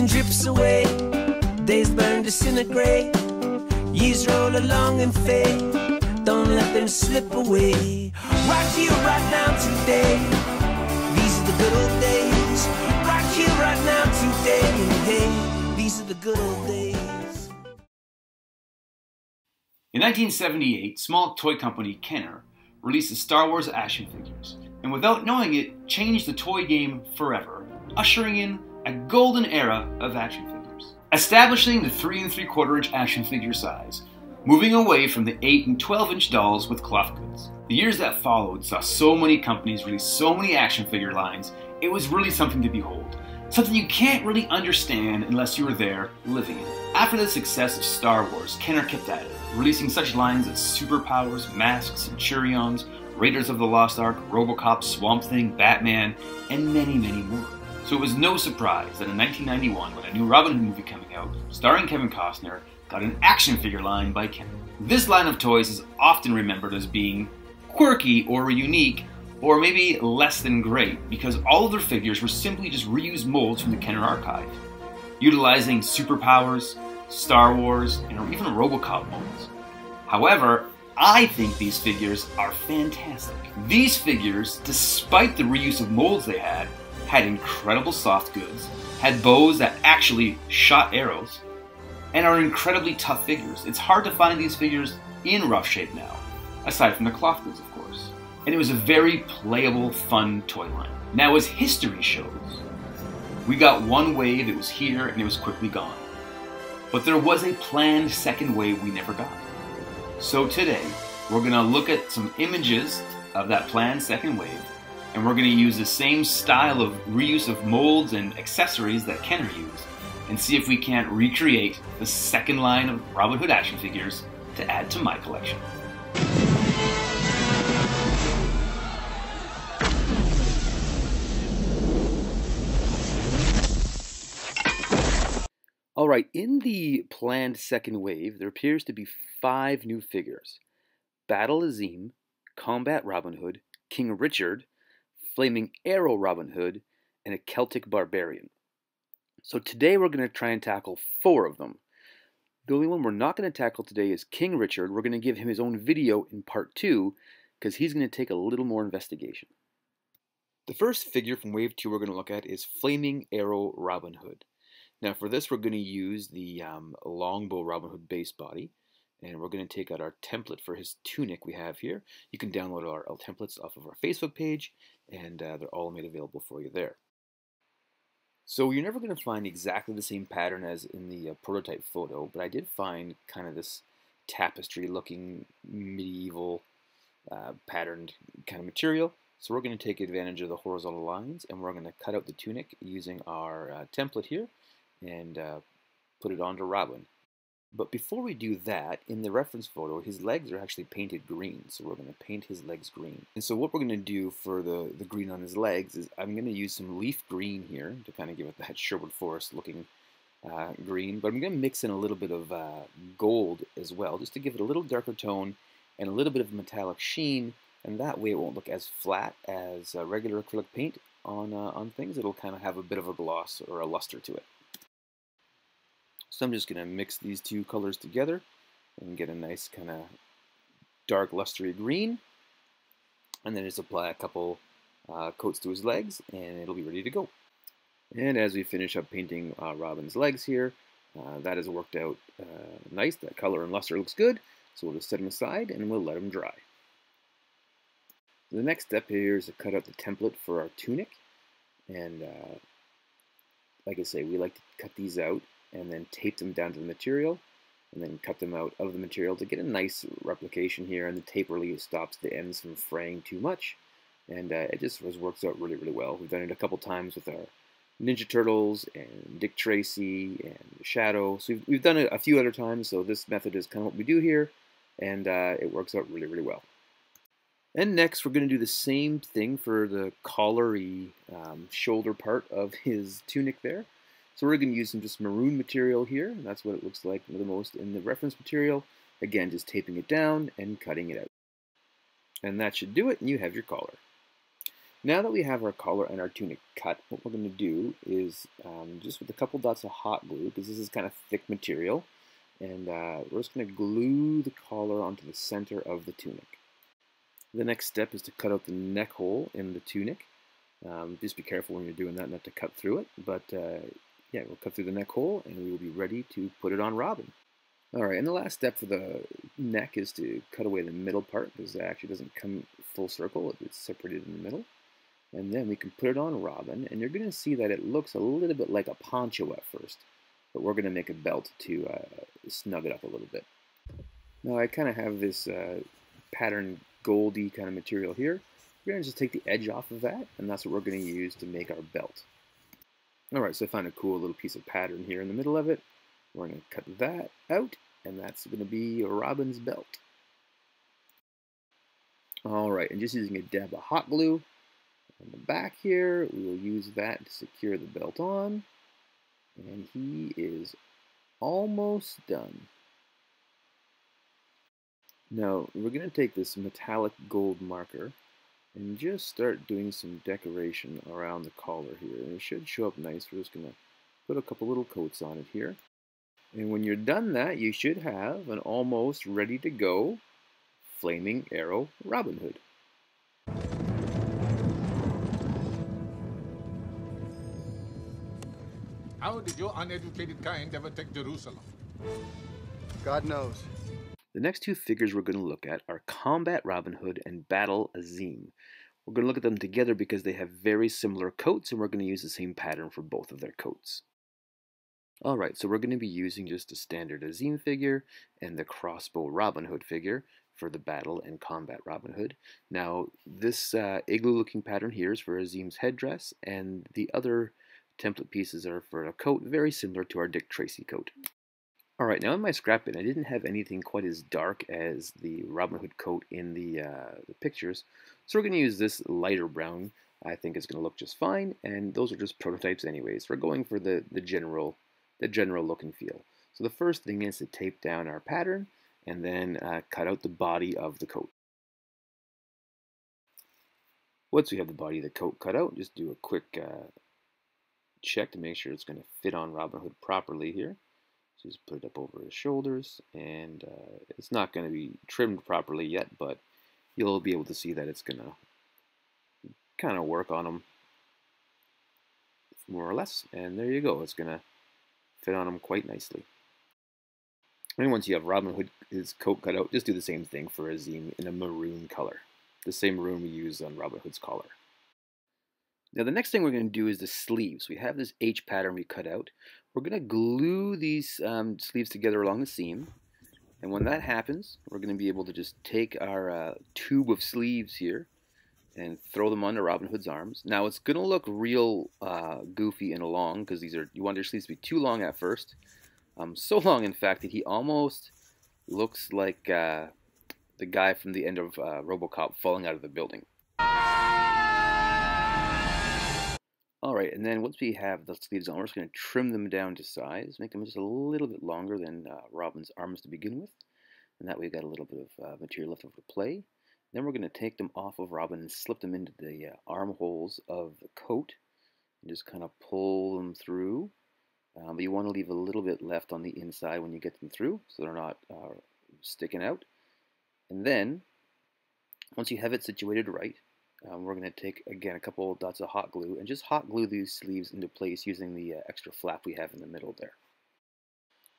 drips away, days burn, disintegrate, years roll along and fade. Don't let them slip away. Right here, right now, today. These are the good old days. Right here, right now, today. Hey, these are the good old days. In 1978, small toy company Kenner released the Star Wars action figures, and without knowing it, changed the toy game forever, ushering in a golden era of action figures. Establishing the 3 3/4 inch action figure size, moving away from the 8 and 12 inch dolls with cloth goods. The years that followed saw so many companies release so many action figure lines, it was really something to behold. Something you can't really understand unless you were there living it. After the success of Star Wars, Kenner kept at it, releasing such lines as Superpowers, Masks, Centurions, Raiders of the Lost Ark, Robocop, Swamp Thing, Batman, and many, many more. So it was no surprise that in 1991, when a new Robin Hood movie coming out, starring Kevin Costner, got an action figure line by Kenner. This line of toys is often remembered as being quirky or unique, or maybe less than great, because all of their figures were simply just reused molds from the Kenner archive, utilizing Superpowers, Star Wars, and even Robocop molds. However, I think these figures are fantastic. These figures, despite the reuse of molds they had incredible soft goods, had bows that actually shot arrows, and are incredibly tough figures. It's hard to find these figures in rough shape now, aside from the cloth goods, of course. And it was a very playable, fun toy line. Now, as history shows, we got one wave, it was here, and it was quickly gone. But there was a planned second wave we never got. So today, we're going to look at some images of that planned second wave, and we're going to use the same style of reuse of molds and accessories that Kenner used, and see if we can't recreate the second line of Robin Hood action figures to add to my collection. Alright, in the planned second wave, there appears to be 5 new figures. Battle Azim, Combat Robin Hood, King Richard, Flaming Arrow Robin Hood, and a Celtic Barbarian. So today we're going to try and tackle 4 of them. The only one we're not going to tackle today is King Richard. We're going to give him his own video in part 2, because he's going to take a little more investigation. The first figure from wave 2 we're going to look at is Flaming Arrow Robin Hood. Now for this we're going to use the Longbow Robin Hood base body, and we're going to take out our template for his tunic we have here. You can download our templates off of our Facebook page, and they're all made available for you there. So you're never going to find exactly the same pattern as in the prototype photo, but I did find kind of this tapestry looking medieval patterned kind of material. So we're going to take advantage of the horizontal lines, and we're going to cut out the tunic using our template here and put it onto Robin. But before we do that, in the reference photo, his legs are actually painted green, so we're going to paint his legs green. And so what we're going to do for the green on his legs is I'm going to use some leaf green here to kind of give it that Sherwood Forest looking green, but I'm going to mix in a little bit of gold as well, just to give it a little darker tone and a little bit of metallic sheen, and that way it won't look as flat as regular acrylic paint on things. It'll kind of have a bit of a gloss or a luster to it. So I'm just going to mix these two colors together and get a nice kind of dark lustery green, and then just apply a couple coats to his legs and it'll be ready to go. And as we finish up painting Robin's legs here, that has worked out nice. That color and luster looks good, so we'll just set them aside and we'll let them dry. The next step here is to cut out the template for our tunic, and like I say, we like to cut these out and then tape them down to the material, and then cut them out of the material to get a nice replication here, and the tape really stops the ends from fraying too much, and it just works out really, really well. We've done it a couple times with our Ninja Turtles and Dick Tracy and Shadow, so we've done it a few other times, so this method is kind of what we do here, and it works out really, really well. And next we're going to do the same thing for the collar-y shoulder part of his tunic there. So we're going to use some just maroon material here, and that's what it looks like the most in the reference material. Again, just taping it down and cutting it out. And that should do it, and you have your collar. Now that we have our collar and our tunic cut, what we're going to do is just with a couple dots of hot glue, because this is kind of thick material, and we're just going to glue the collar onto the center of the tunic. The next step is to cut out the neck hole in the tunic. Just be careful when you're doing that not to cut through it, but yeah, we'll cut through the neck hole and we will be ready to put it on Robin. Alright, and the last step for the neck is to cut away the middle part, because it actually doesn't come full circle, it's separated in the middle. And then we can put it on Robin, and you're going to see that it looks a little bit like a poncho at first, but we're going to make a belt to snug it up a little bit. Now I kind of have this pattern goldy kind of material here. We're going to just take the edge off of that, and that's what we're going to use to make our belt. Alright, so I found a cool little piece of pattern here in the middle of it. We're going to cut that out, and that's going to be Robin's belt. Alright, and just using a dab of hot glue on the back here, we will use that to secure the belt on. And he is almost done. Now, we're going to take this metallic gold marker and just start doing some decoration around the collar here. And it should show up nice. We're just going to put a couple little coats on it here. And when you're done that, you should have an almost ready to go Flaming Arrow Robin Hood. How did your uneducated kind ever take Jerusalem? God knows. The next two figures we're going to look at are Combat Robin Hood and Battle Azim. We're going to look at them together because they have very similar coats, and we're going to use the same pattern for both of their coats. Alright, so we're going to be using just a standard Azim figure and the crossbow Robin Hood figure for the Battle and Combat Robin Hood. Now, this igloo-looking pattern here is for Azim's headdress, and the other template pieces are for a coat very similar to our Dick Tracy coat. Alright, now in my scrap bin, I didn't have anything quite as dark as the Robin Hood coat in the pictures, so we're going to use this lighter brown. I think it's going to look just fine, and those are just prototypes anyways. We're going for the general look and feel. So the first thing is to tape down our pattern and then cut out the body of the coat. Once we have the body of the coat cut out, just do a quick check to make sure it's going to fit on Robin Hood properly here. So just put it up over his shoulders, and it's not going to be trimmed properly yet, but you'll be able to see that it's going to kind of work on him more or less, and there you go. It's going to fit on him quite nicely. And once you have Robin Hood's coat cut out, just do the same thing for Azim in a maroon color. The same maroon we use on Robin Hood's collar. Now the next thing we're going to do is the sleeves. We have this H pattern we cut out. We're going to glue these sleeves together along the seam. And when that happens, we're going to be able to just take our tube of sleeves here and throw them onto Robin Hood's arms. Now it's going to look real goofy and long, because you want your sleeves to be too long at first. So long, in fact, that he almost looks like the guy from the end of RoboCop falling out of the building. Alright, and then once we have the sleeves on, we're just going to trim them down to size, make them just a little bit longer than Robin's arms to begin with. And that way we've got a little bit of material left over to play. Then we're going to take them off of Robin and slip them into the armholes of the coat and just kind of pull them through. But you want to leave a little bit left on the inside when you get them through, so they're not sticking out. And then, once you have it situated right, we're going to take, again, a couple of dots of hot glue and just hot glue these sleeves into place using the extra flap we have in the middle there.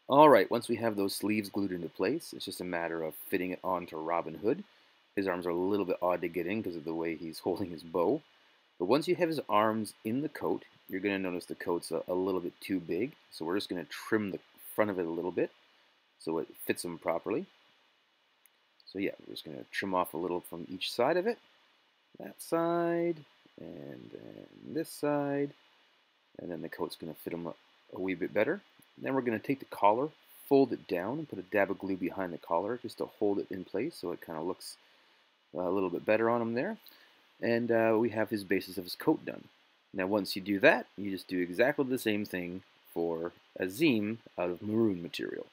Alright, once we have those sleeves glued into place, it's just a matter of fitting it onto Robin Hood. His arms are a little bit odd to get in because of the way he's holding his bow. But once you have his arms in the coat, you're going to notice the coat's a little bit too big. So we're just going to trim the front of it a little bit so it fits him properly. So yeah, we're just going to trim off a little from each side of it. That side, and then this side. And then the coat's going to fit him a wee bit better. Then we're going to take the collar, fold it down, and put a dab of glue behind the collar just to hold it in place so it kind of looks a little bit better on him there. And we have his basis of his coat done. Now once you do that, you just do exactly the same thing for Azim out of maroon material.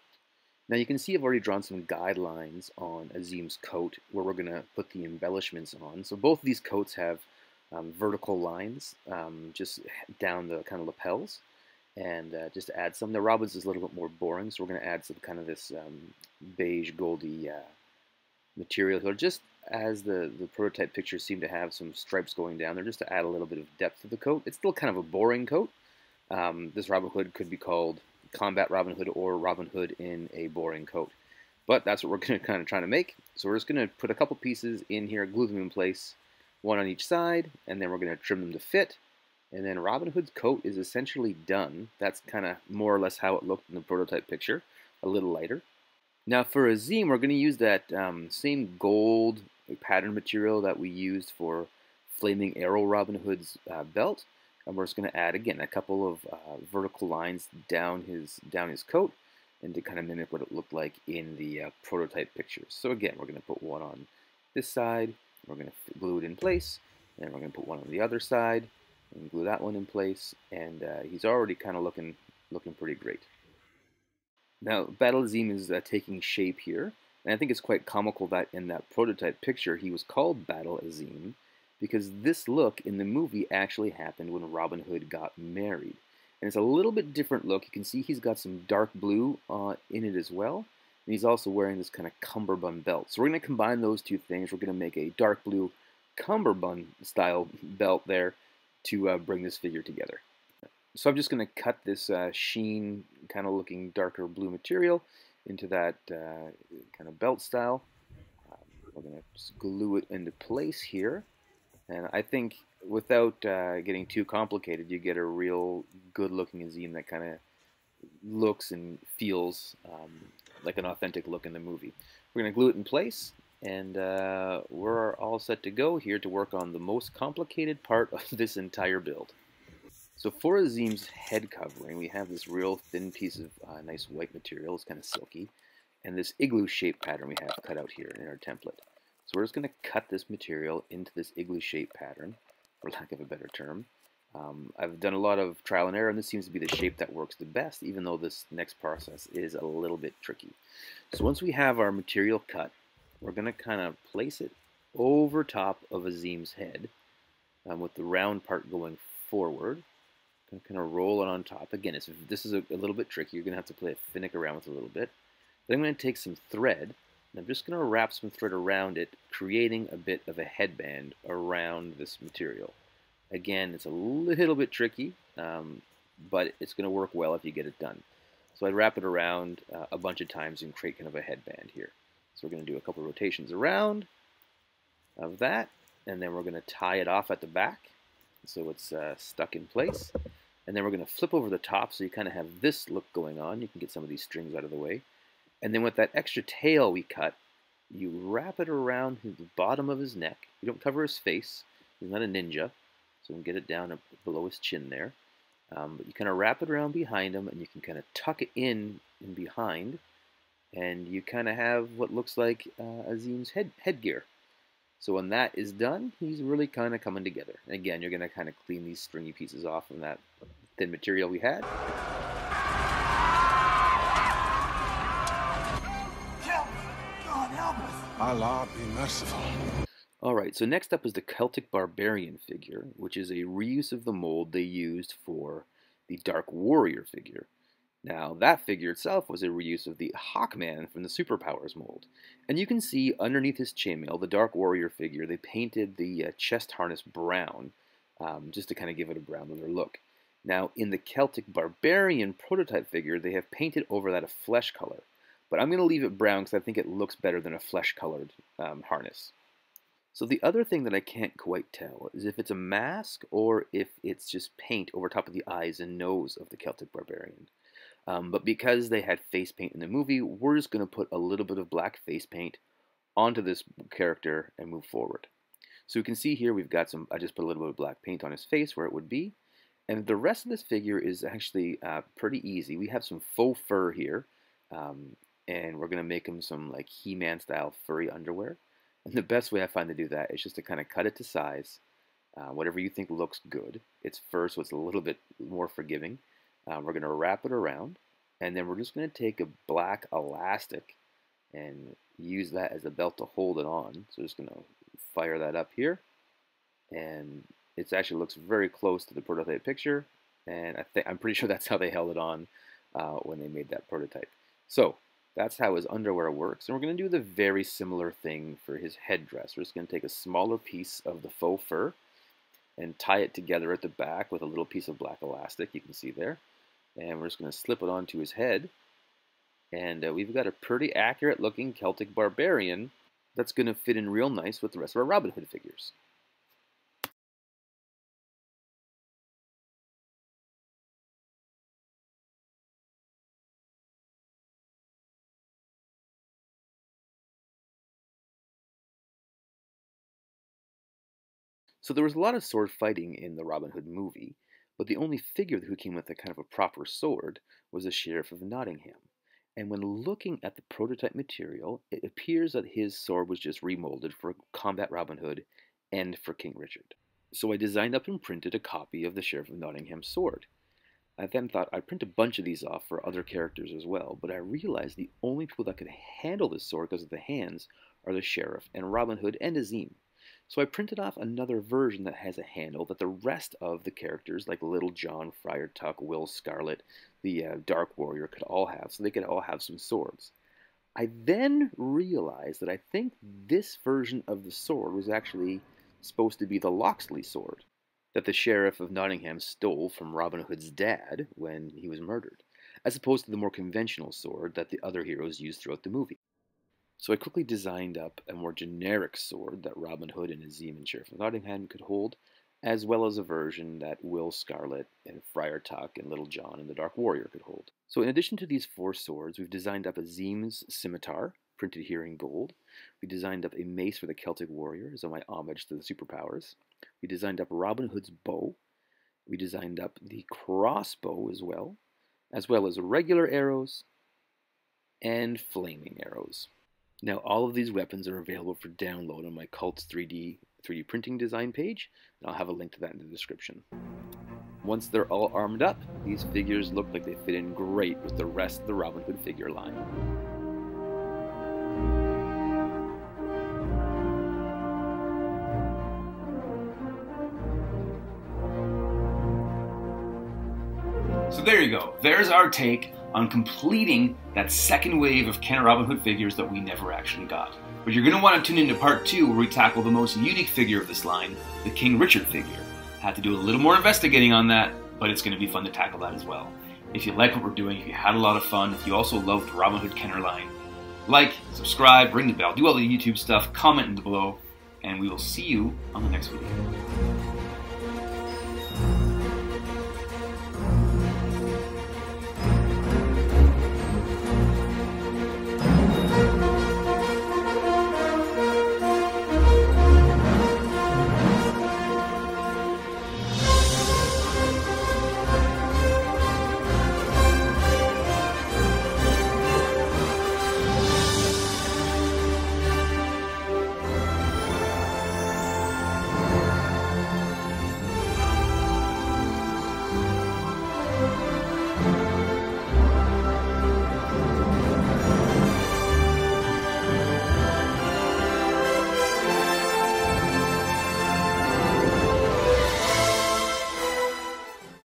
Now you can see I've already drawn some guidelines on Azim's coat where we're going to put the embellishments on. So both of these coats have vertical lines just down the kind of lapels, and just add some. The Robin's is a little bit more boring, so we're going to add some kind of this beige goldy material here, just as the prototype pictures seem to have some stripes going down there, just to add a little bit of depth to the coat. It's still kind of a boring coat. This Robin Hood could be called Combat Robin Hood or Robin Hood in a boring coat. But that's what we're going to kind of try to make. So we're just going to put a couple pieces in here, glue them in place, one on each side, and then we're going to trim them to fit. And then Robin Hood's coat is essentially done. That's kind of more or less how it looked in the prototype picture, a little lighter. Now for Azim, we're going to use that same gold pattern material that we used for Flaming Arrow Robin Hood's belt. And we're just going to add, again, a couple of vertical lines down his coat, and to kind of mimic what it looked like in the prototype pictures. So again, we're going to put one on this side, we're going to glue it in place, and we're going to put one on the other side, and glue that one in place, and he's already kind of looking pretty great. Now, Battle Azim is taking shape here, and I think it's quite comical that in that prototype picture he was called Battle Azim, because this look in the movie actually happened when Robin Hood got married. And it's a little bit different look. You can see he's got some dark blue in it as well. And he's also wearing this kind of cummerbund belt. So we're going to combine those two things. We're going to make a dark blue cummerbund style belt there to bring this figure together. So I'm just going to cut this sheen kind of looking darker blue material into that kind of belt style. We're going to just glue it into place here. And I think without getting too complicated, you get a real good-looking Azim that kind of looks and feels like an authentic look in the movie. We're going to glue it in place, and we're all set to go here to work on the most complicated part of this entire build. So for Azim's head covering, we have this real thin piece of nice white material. It's kind of silky, and this igloo shape pattern we have cut out here in our template. So we're just going to cut this material into this igloo shape pattern, for lack of a better term. I've done a lot of trial and error, and this seems to be the shape that works the best, even though this next process is a little bit tricky. So once we have our material cut, we're going to kind of place it over top of Azim's head, with the round part going forward. Kind of roll it on top. Again, this is a little bit tricky. You're going to have to finick around with it a little bit. Then I'm going to take some thread, and I'm just going to wrap some thread around it, creating a bit of a headband around this material. Again, it's a little bit tricky, but it's going to work well if you get it done. So I wrap it around a bunch of times and create kind of a headband here. So we're going to do a couple of rotations around of that, and then we're going to tie it off at the back so it's stuck in place. And then we're going to flip over the top so you kind of have this look going on. You can get some of these strings out of the way. And then with that extra tail we cut, you wrap it around the bottom of his neck. You don't cover his face. He's not a ninja, so you can get it down below his chin there. But you kind of wrap it around behind him, and you can kind of tuck it in behind, and you kind of have what looks like Azim's headgear. So when that is done, he's really kind of coming together. And again, you're going to kind of clean these stringy pieces off from that thin material we had. Allah be merciful. Alright, so next up is the Celtic Barbarian figure, which is a reuse of the mold they used for the Dark Warrior figure. Now, that figure itself was a reuse of the Hawkman from the Superpowers mold. And you can see underneath his chainmail, the Dark Warrior figure, they painted the chest harness brown, just to kind of give it a browner look. Now, in the Celtic Barbarian prototype figure, they have painted over that a flesh color. But I'm going to leave it brown because I think it looks better than a flesh-colored harness. So the other thing that I can't quite tell is if it's a mask or if it's just paint over top of the eyes and nose of the Celtic Barbarian. But because they had face paint in the movie, we're just going to put a little bit of black face paint onto this character and move forward. So you can see here we've got I just put a little bit of black paint on his face where it would be. And the rest of this figure is actually pretty easy. We have some faux fur here. And we're going to make him some like He-Man style furry underwear. And the best way I find to do that is just to kind of cut it to size, whatever you think looks good. It's fur, so it's a little bit more forgiving. We're going to wrap it around, and then we're just going to take a black elastic and use that as a belt to hold it on. So just going to fire that up here, and it actually looks very close to the prototype picture, and I'm pretty sure that's how they held it on when they made that prototype. So that's how his underwear works, and we're going to do the very similar thing for his headdress. We're just going to take a smaller piece of the faux fur and tie it together at the back with a little piece of black elastic, you can see there, and we're just going to slip it onto his head, and we've got a pretty accurate looking Celtic Barbarian that's going to fit in real nice with the rest of our Robin Hood figures. So there was a lot of sword fighting in the Robin Hood movie, but the only figure who came with a kind of a proper sword was the Sheriff of Nottingham. And when looking at the prototype material, it appears that his sword was just remolded for Combat Robin Hood and for King Richard. So I designed up and printed a copy of the Sheriff of Nottingham's sword. I then thought I'd print a bunch of these off for other characters as well, but I realized the only people that could handle this sword because of the hands are the Sheriff and Robin Hood and Azim. So I printed off another version that has a handle that the rest of the characters, like Little John, Friar Tuck, Will Scarlet, the Dark Warrior, could all have, so they could all have some swords. I then realized that I think this version of the sword was actually supposed to be the Locksley sword that the Sheriff of Nottingham stole from Robin Hood's dad when he was murdered, as opposed to the more conventional sword that the other heroes used throughout the movie. So I quickly designed up a more generic sword that Robin Hood and Azim and Sheriff of Nottingham could hold, as well as a version that Will Scarlet and Friar Tuck and Little John and the Dark Warrior could hold. So in addition to these 4 swords, we've designed up Azim's scimitar, printed here in gold. We designed up a mace for the Celtic Warrior as my homage to the superpowers. We designed up Robin Hood's bow. We designed up the crossbow as well as regular arrows and flaming arrows. Now, all of these weapons are available for download on my Cults 3D printing design page, and I'll have a link to that in the description. Once they're all armed up, these figures look like they fit in great with the rest of the Robin Hood figure line. So there you go. There's our take on completing that second wave of Kenner Robin Hood figures that we never actually got. But you're going to want to tune into part 2 where we tackle the most unique figure of this line, the King Richard figure. Had to do a little more investigating on that, but it's going to be fun to tackle that as well. If you like what we're doing, if you had a lot of fun, if you also loved the Robin Hood Kenner line, like, subscribe, ring the bell, do all the YouTube stuff, comment below, and we will see you on the next video.